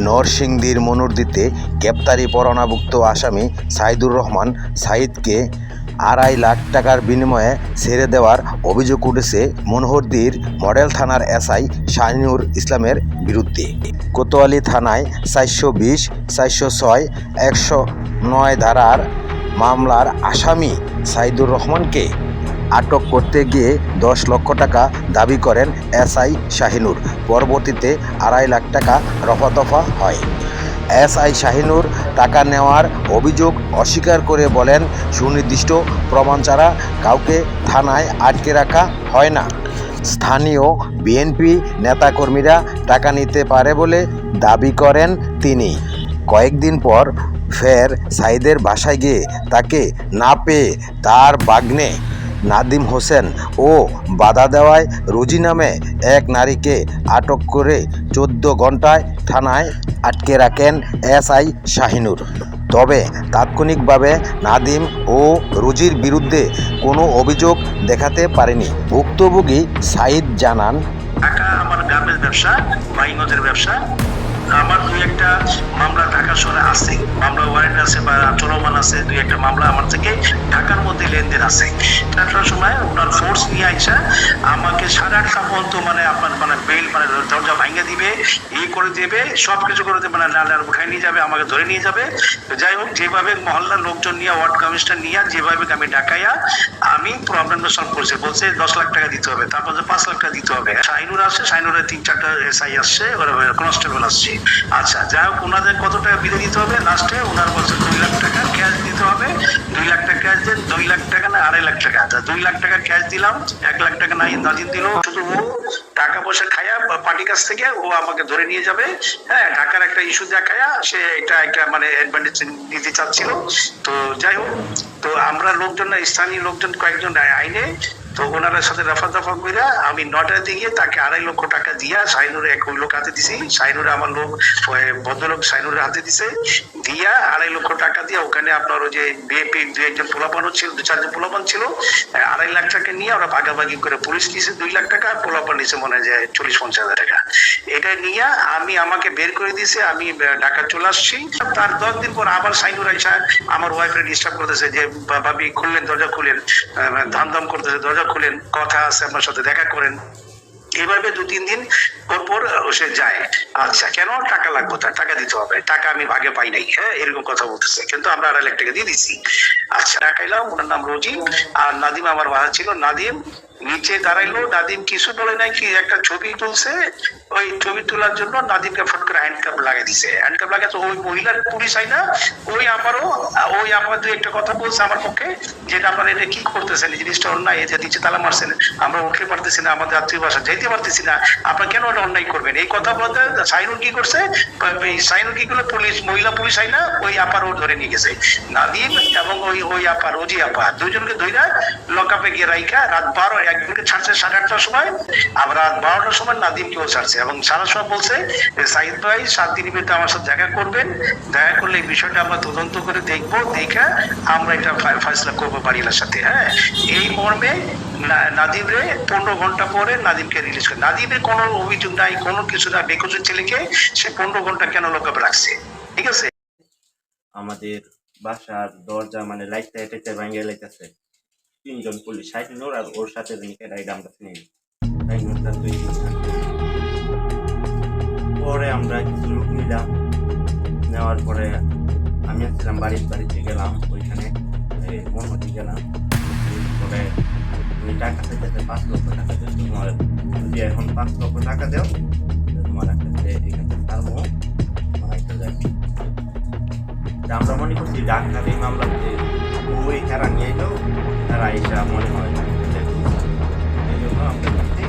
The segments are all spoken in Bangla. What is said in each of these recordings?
নরসিংদীর মনুরদিতে গ্রেপ্তারি পরোয়ানাভুক্ত আসামি সাইদুর রহমান সাঈদকে 2.5 লাখ টাকার বিনিময়ে ছেড়ে দেওয়ার অভিযোগ উঠেছে মনোহরদীর মডেল থানার এসআই শাহিনুর ইসলামের বিরুদ্ধে। কোতোয়ালি থানায় 420, 406, 109 ধারার মামলার আসামি সাইদুর রহমানকে আটক করতে গিয়ে 10 লক্ষ টাকা দাবি করেন এসআই শাহিনুর। পরবর্তীতে 2.5 লাখ টাকা রফাদফা হয়। এসআই শাহিনুর টাকা নেওয়ার অভিযোগ অস্বীকার করে বলেন, সুনির্দিষ্ট প্রমাণ ছাড়া কাউকে থানায় আটকে রাখা হয় না। স্থানীয় বিএনপি নেতাকর্মীরা টাকা নিতে পারে বলে দাবি করেন তিনি। কয়েকদিন পর ফের সাঈদের বাসায় গিয়ে তাকে না পেয়ে তার ভাগ্নে নাদিম হোসেন ও বাধা দেওয়ায় রোজি নামে এক নারীকে আটক করে 14 ঘন্টায় থানায় আটকে রাখেন এসআই শাহিনুর। তবে তাৎক্ষণিকভাবে নাদিম ও রুজির বিরুদ্ধে কোনো অভিযোগ দেখাতে পারেনি। ভুক্তভোগী সাঈদ জানান, টাকা আমার গ্রামের ব্যবসা, বাইগঞ্জের ব্যবসা, আমার 2-1টা মামলা ঢাকা শহরে আছে, মামলা ওয়ারেন্ট আছে বা চলমান আছে, 2-1টা মামলা আমার থেকে ঢাকার মধ্যে লেনদেন আছে। তার সময় ওনার ফোর্স নিয়ে আইসা আমাকে 8:30টা পর্যন্ত আপনার বেল দরজা ভাঙিয়ে দিবে, করে দেবে, সবকিছু করে দেবে, উঠাই নিয়ে যাবে, আমাকে ধরে নিয়ে যাবে। তো যাই হোক, যেভাবে মহল্লার লোকজন নিয়ে, ওয়ার্ড কমিশনার নিয়ে, যেভাবে আমি ঢাকাইয়া আমি প্রবলেমটা সলভ করছি। বলছে 10 লাখ টাকা দিতে হবে, তারপর 5 লাখ টাকা দিতে হবে। শাহিনুর আসছে, শাহিনুরের 3-4টা এসআই আসছে, কনস্টেবল আসছে। আচ্ছা, যাই হোক, ওনাদের কত টাকা বিলে দিতে হবে? লাস্টে ওনার বলছে 2 লাখ টাকা ক্যাশ দিতে হবে। 2 লাখ টাকা ক্যাশ দেন, 2 লাখ টাকা না 2.5 লাখ টাকা। 2 লাখ টাকা ক্যাশ দিলাম, 1 লাখ টাকা নাজিম দিল। শুধু ও টাকা পয়সা খায়া পার্টির কাছ থেকে ও আমাকে ধরে নিয়ে যাবে। হ্যাঁ, ঢাকার একটা ইস্যু দেখায়া সে এটা একটা অ্যাডভান্টেজ নিতে চাচ্ছিল। তো যাই হোক, তো আমরা লোকজন, স্থানীয় লোকজন কয়েকজন আইনে, তো ওনার সাথে রফা কইরা আমি 9টার দিকে তাকে 2.5 লক্ষ টাকা দিয়া শাহিনুরে এক লোক হাতে দিছি। শাহিনুরে আমার লোক, ভদ্রলোক শাহিনুরের হাতে দিছে, দিয়া 2.5 লক্ষ টাকা দিয়া ওখানে আপনার ওই যে বিএনপি 2-1জন পোলাপানও ছিল, 2-4জন পোলাপান ছিল। 2.5 লাখ টাকা নিয়ে ওরা ভাগাভাগি করে, পুলিশ নিয়েছে 2 লাখ টাকা, পোলাপান নিয়েছে মনে হয় যে 40-50 হাজার টাকা। এটা নিয়ে আমাকে বের করে দিয়েছে, আমি ঢাকা চলে আসছি। তার 10 দিন পর আবার শাহিনুর আইসা আমার ওয়াইফের ডিস্টার্ব করতেছে যে, ভাবি খুললেন, দরজা খুলেন, ধাম করতেছে, দরজা খুলেন, কথা আছে, আপনার সাথে দেখা করেন। এভাবে 2-3 দিন পর সে যায়। আচ্ছা, কেন টাকা লাগবে? তার টাকা দিতে হবে, টাকা আমি ভাগে পাই নাই। হ্যাঁ, এরকম কথা বলতেছে, কিন্তু আমরা 2.5 লাখ টাকা দিয়ে দিচ্ছি। আচ্ছা, ঢাকাইলাম, ওনার নাম রোজি, আর নাদিম আমার ভাড়া ছিল। নাদিম নিচে দাঁড়াইলো, নাদিম কিছু বলে নাই, কি একটা ছবি তুলছে। ওই ছবি তোলার জন্য নাদিমকে ফট করে হ্যান্ডকাপ লাগিয়ে দিছে। হ্যান্ডকাপ লাগাতে ওই মহিলার পুলিশ আই না, ওই আমার 2-1টা কথা বলছে আমার পক্ষে, যেটা আপনারা এটা কি করতেছেন, এই জিনিসটা অন্যায়, এটা দিচ্ছে তালা মারছেন, আমরা উঠতে পারতেছি না, আমাদের আত্মীয় বাসা যাইতে পারতেছি না, আপনারা কেন এটা অন্যায় করবেন? এই কথা বলতে শাহিনুর কি করছে? শাহিনুর কি করলো, মহিলা পুলিশ আই না, ওই আপার ও ধরে নিয়ে গেছে। নাদিম এবং ওই আপা, রোজি আপা, দুইজনকে ধইরা লকআপে গিয়ে রাইখা রাত 12, একজনকে ছাড়ছে 8:30টার সময়, আবার রাত 12টার সময় নাদিমকেও ছাড়ছে। এবং সারা সময় বলছে, সাঈদ ভাই 7 দিনের ভিতরে আমার সাথে দেখা করবেন, দেখা করলে এই বিষয়টা আমরা তদন্ত করে দেখবো, দেখা আমরা এটা ফয়সলা করবো বাড়িওয়ালার সাথে। হ্যাঁ, এই মর্মে নাদিমরে 15 ঘন্টা পরে নাদিমকে রিলিজ করে। নাদিমের কোনো অভিযোগ নাই, কোনো কিছু না, বেকসুর ছেলেকে সে 15 ঘন্টা কেন লকআপে রাখছে? ঠিক আছে, আমাদের বাসার দরজা লাইটটা এটাতে ভাঙিয়ে লাইতেছে 3জন পুলিশ, শাহিনুর আর ওর সাথে আমরা চিনি। পরে আমরা কিছু লোক নিলাম, নেওয়ার পরে আমি আসছিলাম বাড়িতে গেলাম, ওইখানে মনমতি গেলাম। পরে তুমি টাকা চাইতেছে 5 লক্ষ টাকা দেও, তোমার যদি এখন 5 লক্ষ টাকা দেও, তোমার একটা এখান থেকে ছাড়বো, তোমার একটা যাবে। আমরা মনে করছি ডাক্তার এই মামলাতে ওই তারা নিয়ে এলেও তারা এসে মনে হয় এই জন্য আমরা বলছি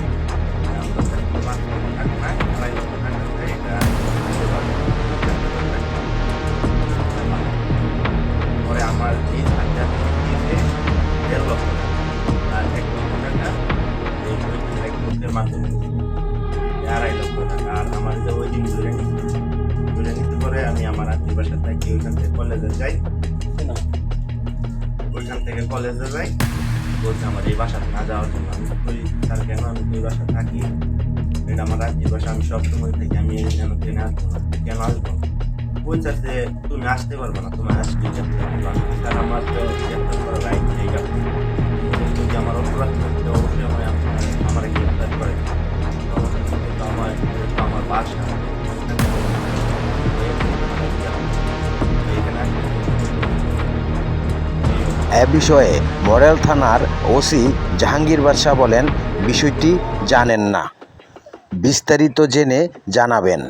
পরে আমার এই দিয়েছে 1.5 লক্ষ আর 1 লক্ষ টাকা এই লোকের মাধ্যমে 2.5 লক্ষ টাকা। আর আমার যে ওই দিন ঘুরে নিতে পরে আমি আমার আত্মীয় বাসার থাকি, ওইখান থেকে কলেজে যাই, বলছে আমার এই বাসাতে না যাওয়ার জন্য। আমি কই, স্যার কেন? আমি তো এই বাসা থাকি, এটা আমার রাজ্যের বাসা, আমি সবসময় থেকে আমি যেন ট্রেনে আসবো না, কেন আসবো? বলছে তুমি আসতে পারবে না, তুমি আসবে স্যার, আমার তো গ্রেপ্তার করা রাইট নেই। যদি আমার অপরাধ করতে অবশ্যই আমার গ্রেপ্তার করে, কিন্তু আমার বাসা এখানে এ বিষয়ে মডেল থানার ওসি জাহাঙ্গীর বাদশা বলেন, বিষয়টি জানেন না, বিস্তারিত জেনে জানাবেন।